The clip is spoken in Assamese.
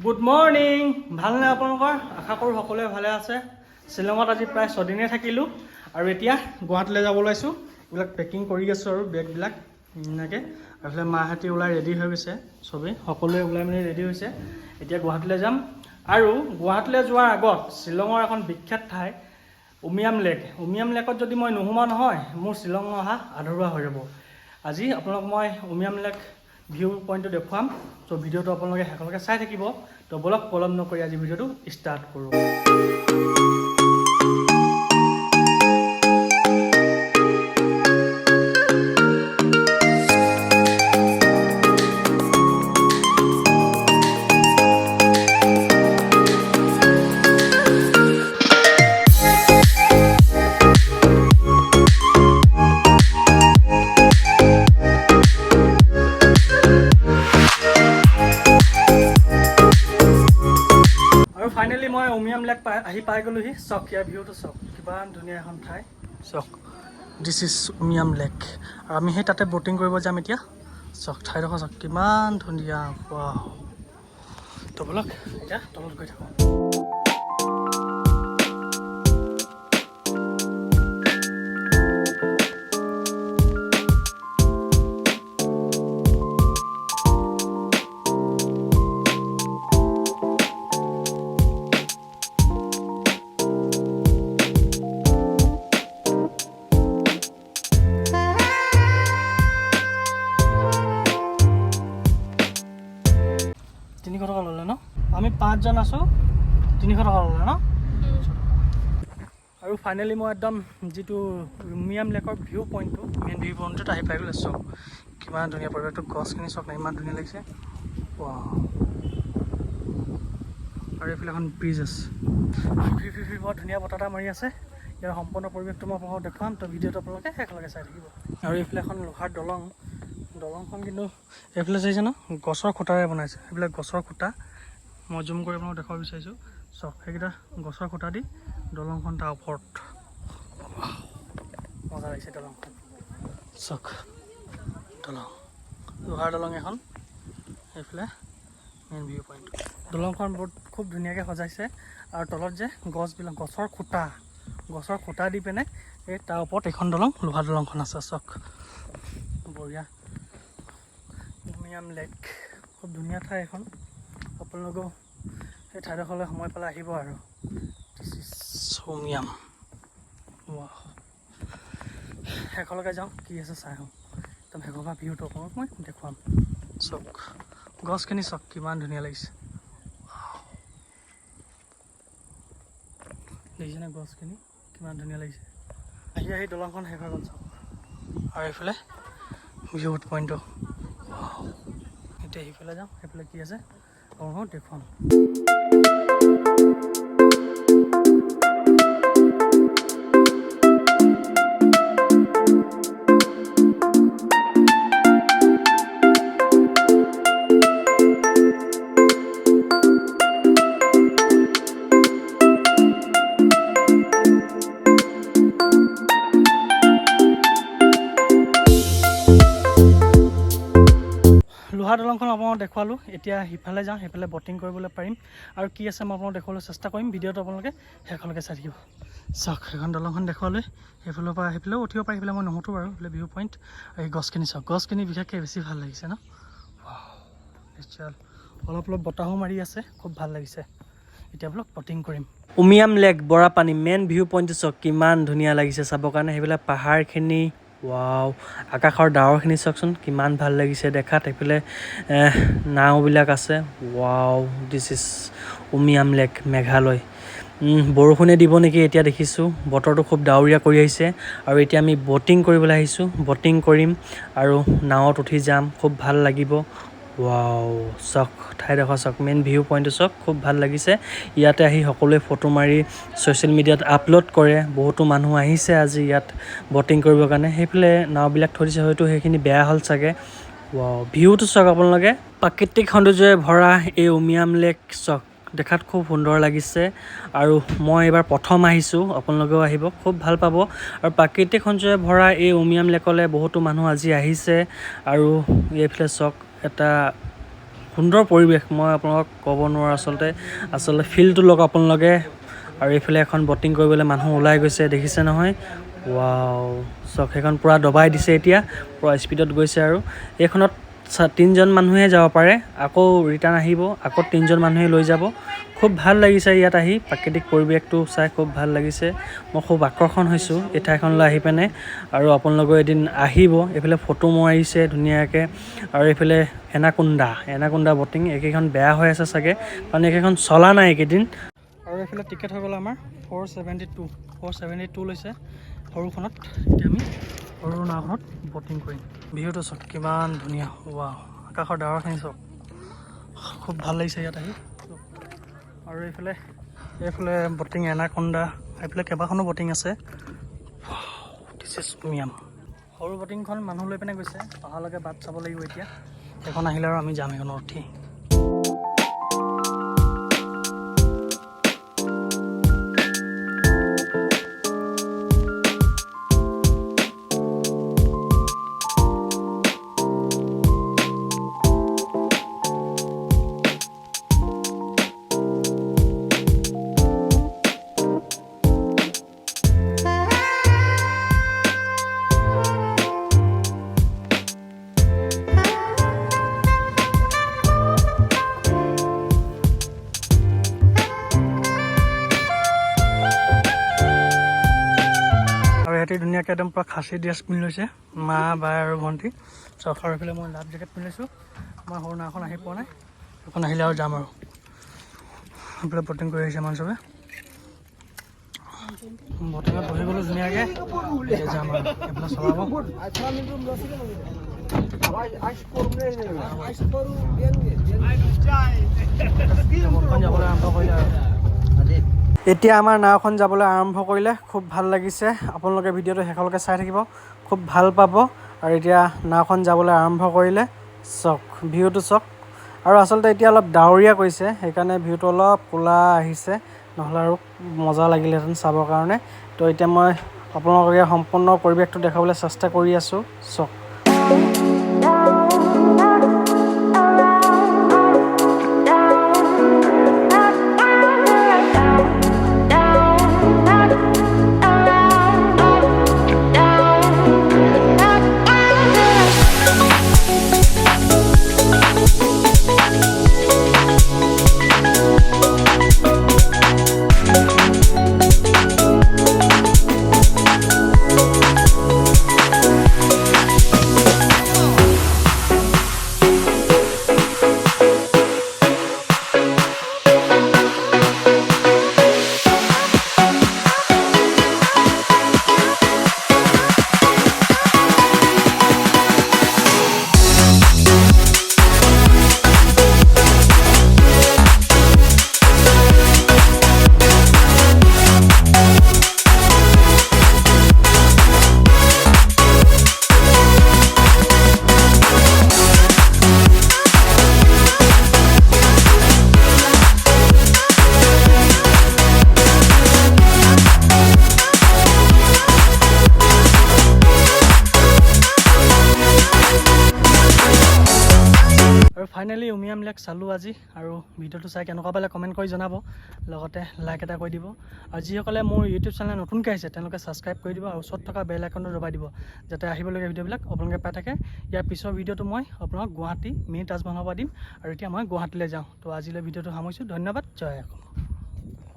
গুড মৰ্নিং ভালনে আপোনালোকৰ আশা কৰোঁ সকলোৱে ভালে আছে শ্বিলঙত আজি প্ৰায় 6 দিনে থাকিলোঁ আৰু এতিয়া গুৱাহাটীলৈ যাব ওলাইছোঁ এইবিলাক পেকিং কৰি আছোঁ আৰু বেগবিলাক এনেকৈ আৰু মাহঁতে ওলাই ৰেডি হৈ গৈছে চবেই সকলোৱে ওলাই মেলি ৰেডি হৈছে এতিয়া গুৱাহাটীলৈ যাম আৰু গুৱাহাটীলৈ যোৱাৰ আগত শ্বিলঙৰ এখন বিখ্যাত ঠাই উমিয়াম লেকত যদি মই নোসোমাওঁ নহয় মোৰ শ্বিলং অহা আধৰুৱা হৈ যাব আজি আপোনালোক মই উমিয়াম লেক ভিউ পইণ্টটো দেখুৱাম তো ভিডিঅ'টো আপোনালোকে শেষলৈকে চাই থাকিব তো বলক পলম নকৰি আজি ভিডিঅ'টো ষ্টাৰ্ট কৰোঁ ফাইনেলি মই উমিয়াম লেক আহি পাই গ'লোহি চাওক ইয়াৰ ভিউটো চাওক কিমান ধুনীয়া এখন ঠাই চাওক দিছ ইজ উমিয়াম লেক আৰু আমি সেই তাতে ব'টিং কৰিব যাম এতিয়া চাওক ঠাইডোখৰ চাওক কিমান ধুনীয়া ৱাও তো বলক এতিয়া তলত গৈ থাকোঁ আমি 5 জন আছোঁ 300 টকা ল'লে ন আৰু ফাইনেলি মই একদম যিটো উমিয়াম লেকৰ ভিউ পইণ্টটো মেইন ভিউ পইণ্টটোত আহি পাই গ'লো চাওক কিমান ধুনীয়া পৰিৱেশটো গছখিনি চাওক না ইমান ধুনীয়া লাগিছে আৰু এইফালে এখন ব্ৰিজ আছে বৰ ধুনীয়া বতাহ এটা মাৰি আছে ইয়াৰ সম্পূৰ্ণ পৰিৱেশটো মই আপোনালোকক দেখুৱাম তো ভিডিঅ'টো আপোনালোকে শেষলৈকে চাই থাকিব আৰু এইফালে এখন লোহাৰ দলংখন কিন্তু এইফালে চাইছে ন গছৰ খুঁটাৰে বনাইছে সেইবিলাক গছৰ খুঁটা মই জুম কৰি আপোনাক দেখাব বিচাৰিছোঁ চাওক সেইকেইটা গছৰ খুঁটা দি দলংখন তাৰ ওপৰত মজা লাগিছে দলংখন চাওক লোহাৰ দলং এখন সেইফালে মেইন ভিউ পইণ্ট দলংখন বহুত খুব ধুনীয়াকৈ সজাইছে আৰু তলত যে গছবিলাক গছৰ খুঁটা দি পিনে এই তাৰ ওপৰত এখন লোহাৰ দলংখন আছে চাওক বঢ়িয়া উমিয়াম লেক খুব ধুনীয়া ঠাই এখন আপোনালোকেও সেই ঠাইডোখৰলৈ সময় পালে আহিব আৰু উমিয়াম শেষলৈকে যাওঁ কি আছে চাই আহোঁ একদম শেষৰ পৰা ভিউটো অকণমান মই দেখুৱাম চাওক গছখিনি চাওক কিমান ধুনীয়া লাগিছে দেখিছেনে গছখিনি কিমান ধুনীয়া লাগিছে আহি দলংখন শেষ হৈ গ'ল চাওক আৰু এইফালে ভিউ পইণ্টটো এতিয়া সেইফালে যাওঁ সেইফালে কি আছে আপোনালোকক দেখুৱাম লোহাৰ দলংখন আপোনালোকক দেখুৱালোঁ এতিয়া সিফালে যাওঁ সেইফালে ব'টিং কৰিবলৈ পাৰিম আৰু কি আছে মই আপোনালোকক দেখুৱাবলৈ চেষ্টা কৰিম ভিডিঅ'টো আপোনালোকে শেষলৈকে চাই থাকিব চাওক সেইখন দলংখন দেখুৱালৈ সেইফালৰ পৰা সেইফালেও উঠিব পাৰি সেইফালে মই নুঠোঁ বাৰু সেইফালে ভিউ পইণ্ট আৰু এই গছখিনি চাওক গছখিনি বিশেষকৈ বেছি ভাল লাগিছে ন নিশ্চয় অলপ বতাহো মাৰি আছে খুব ভাল লাগিছে এতিয়া বোলক ব'টিং কৰিম Umiam lake Barapani main view পইণ্টটো চাওক কিমান ধুনীয়া লাগিছে চাবৰ কাৰণে সেইবিলাক পাহাৰখিনি ৱাও আকাশৰ ডাৱৰখিনি চাওকচোন কিমান ভাল লাগিছে দেখাত এইফালে নাওবিলাক আছে wow this is Umiam lake Meghalaya বৰষুণে দিব নেকি এতিয়া দেখিছোঁ বতৰটো খুব ডাৱৰীয়া কৰি আহিছে আৰু এতিয়া আমি ব'টিং কৰিবলৈ আহিছোঁ ব'টিং কৰিম আৰু নাৱত উঠি যাম খুব ভাল লাগিব ৱাও চাওক ঠাইডোখৰ চাওক মেইন ভিউ পইণ্টটো চাওক খুব ভাল লাগিছে ইয়াতে আহি সকলোৱে ফটো মাৰি ছ'চিয়েল মিডিয়াত আপলোড কৰে বহুতো মানুহ আহিছে আজি ইয়াত ব'টিং কৰিবৰ কাৰণে সেইফালে নাওবিলাক থৈ দিছে হয়তো সেইখিনি বেয়া হ'ল চাগে ৱাও ভিউটো চাওক আপোনালোকে প্ৰাকৃতিক সৌন্দৰ্যৰে ভৰা এই উমিয়াম লেক চাওক দেখাত খুব সুন্দৰ লাগিছে আৰু মই এবাৰ প্ৰথম আহিছোঁ আপোনালোকেও আহিব খুব ভাল পাব আৰু প্ৰাকৃতিক সৌন্দৰ্যৰে ভৰা এই উমিয়াম লেকলৈ বহুতো মানুহ আজি আহিছে আৰু এইফালে চাওক এটা সুন্দৰ পৰিৱেশ মই আপোনালোকক ক'ব নোৱাৰোঁ আচলতে ফিল্ডটো লওক আপোনালোকে আৰু এইফালে এখন বটিং কৰিবলৈ মানুহ ওলাই গৈছে দেখিছে নহয় ৱাও চক সেইখন পূৰা দবাই দিছে এতিয়া পূৰা স্পীডত গৈছে আৰু এইখনত 3জন মানুহে যাব পাৰে আকৌ ৰিটাৰ্ণ আহিব আকৌ 3জন মানুহে লৈ যাব খুব ভাল লাগিছে ইয়াত আহি প্ৰাকৃতিক পৰিৱেশটো চাই খুব ভাল লাগিছে মই খুব আকৰ্ষণ হৈছোঁ এই ঠাইখনলৈ আহি পিনে আৰু আপোনালোকে এদিন আহিব এইফালে ফটো মাৰিছে ধুনীয়াকৈ আৰু এইফালে এনাকুণ্ডা বটিং এইকেইখন বেয়া হৈ আছে চাগে কাৰণ এইকেইখন চলা নাই এইকেইদিন আৰু এইফালে টিকেট হৈ গ'ল আমাৰ 472 লৈছে সৰুখনত এতিয়া আমি সৰু নাওখনত বটিং কৰিম ভিউটো চাওক কিমান ধুনীয়া ৱাও আকাশৰ ডাৱৰখিনি চাওক খুব ভাল লাগিছে ইয়াত আহি আৰু এইফালে বটিং এনাকুণ্ডা এইফালে কেইবাখনো বটিং আছে দিছ ইজ উমিয়াম সৰু বটিংখন মানুহ লৈ পিনে গৈছে অহালৈকে বাট চাব লাগিব এতিয়া এখন আহিলে আৰু আমি যাম সেইখনত উঠি সিহঁতে ধুনীয়াকৈ একদম পূৰা খাচী ড্ৰেছ পিন্ধি লৈছে মা বাই আৰু ভণ্টি চফাৰ এইফালে মই লাভ জেকেট পিন্ধি লৈছোঁ আমাৰ সৰু নাওখন আহি পোৱা নাই সেইখন আহিলে আৰু যাম আৰু এইফালে বটিং কৰি আহিছে মানুহ চবে বটিঙত বহি গ'লোঁ ধুনীয়াকৈ এতিয়া যাম আৰু এইফালে চলাব যাবলৈ আৰম্ভ কৰিলে আৰু এতিয়া আমাৰ নাওখন যাবলৈ আৰম্ভ কৰিলে খুব ভাল লাগিছে আপোনালোকে ভিডিঅ'টো শেষলৈকে চাই থাকিব খুব ভাল পাব আৰু এতিয়া নাওখন যাবলৈ আৰম্ভ কৰিলে চাওক ভিউটো চাওক আৰু আচলতে এতিয়া অলপ ডাৱৰীয়া কৰিছে সেইকাৰণে ভিউটো অলপ ক'লা আহিছে নহ'লে আৰু মজা লাগিলেহেঁতেন চাবৰ কাৰণে তো এতিয়া মই আপোনালোকে সম্পূৰ্ণ পৰিৱেশটো দেখাবলৈ চেষ্টা কৰি আছোঁ চাওক ফাইনেলি উমিয়াম লেক চালোঁ আজি আৰু ভিডিঅ'টো চাই কেনেকুৱা পালে কমেণ্ট কৰি জনাব লগতে লাইক এটা কৰি দিব আৰু যিসকলে মোৰ ইউটিউব চেনেল নতুনকৈ আহিছে তেওঁলোকে ছাবস্ক্ৰাইব কৰি দিব আৰু ওচৰত থকা বেল আইকনটো দবাই দিব যাতে আহিবলগীয়া ভিডিঅ'বিলাক আপোনালোকে পাই থাকে ইয়াৰ পিছৰ ভিডিঅ'টো মই আপোনাক গুৱাহাটী মেইন তাজমহলৰ পৰা দিম আৰু এতিয়া মই গুৱাহাটীলৈ যাওঁ তো আজিলৈ ভিডিঅ'টো সামৰিছোঁ ধন্যবাদ জয় অসম।